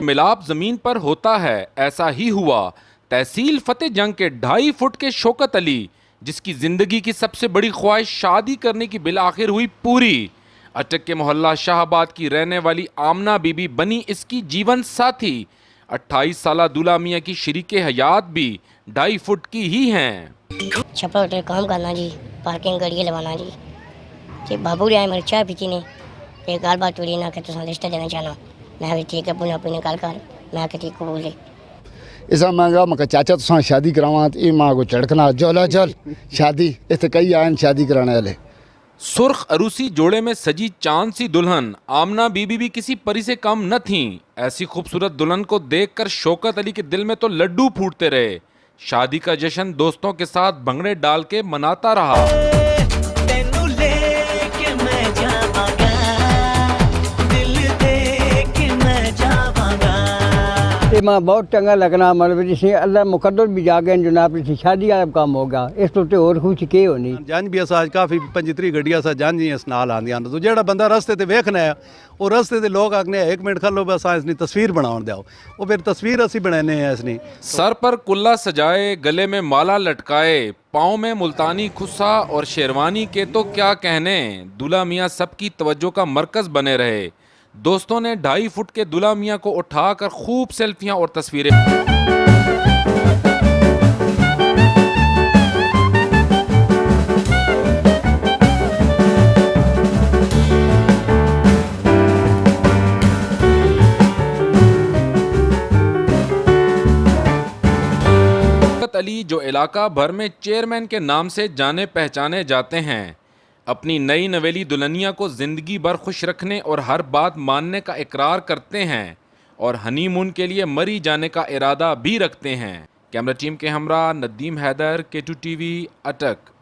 मिलाप जमीन पर होता है, ऐसा ही हुआ। तहसील फतेह जंग के 2.5 फुट के शौकत अली, जिसकी जिंदगी की सबसे बड़ी ख्वाहिश शादी करने की बिल आखिर हुई पूरी। अटक के मोहल्ला शाहबाद की रहने वाली आमना बीबी बनी इसकी जीवन साथी। 28 साला दूल्हा मियाँ की शरीके हयात भी 2.5 फुट की ही हैं। छप्पर होटल काम करना जी, पार्किंग गड़िया लवाना जी। ते बाबू रे आए मेरी चाय पीती ने ते गल बात हुई ना कि तुम रिश्ता देना चाहना। मैं भी ठीक है, पुणे पुणे गल कर, मैं कि ठीक कबूल है। इसा महंगा मका चाचा तुसा शादी करावा तो ये माँ को झड़कना चला चल शादी इतने कई आए शादी कराने वाले। सुर्ख अरूसी जोड़े में सजी चांद सी दुल्हन आमना बीबी भी किसी परी से कम न थी। ऐसी खूबसूरत दुल्हन को देखकर शौकत अली के दिल में तो लड्डू फूटते रहे। शादी का जश्न दोस्तों के साथ भंगड़े डाल के मनाता रहा। मां बहुत चंगा लगना, मतलब जिसे अल्लाह मुकद्दर भी जागे जनाब जी शादी वाला काम होगा। इस तो और खुश के होनी जंज भी अस काफ़ी 25 गड्डियां अस जंज ही अस नाल आंदियां तो जेड़ा बंदा रस्ते ते वेखना है वो रस्ते ते लोग आखने 1 मिनट खलो बस इसनी तस्वीर बनाउण दियो, वो फिर तस्वीर असी बनाने हैं इसनी। सर पर कुल्ला सजाए, गले में माला लटकाए, पाँव में मुल्तानी खुस्सा और शेरवानी के तो क्या कहने, दूल्हा मियाँ सबकी तवज्जो का मरकज बने रहे। दोस्तों ने 2.5 फुट के दूल्हा मियाँ को उठाकर खूब सेल्फियां और तस्वीरें। अली जो इलाका भर में चेयरमैन के नाम से जाने पहचाने जाते हैं, अपनी नई नवेली दुल्हनिया को जिंदगी भर खुश रखने और हर बात मानने का इकरार करते हैं और हनीमून के लिए मरी जाने का इरादा भी रखते हैं। कैमरा टीम के हमरा नदीम हैदर, K2 TV, अटक।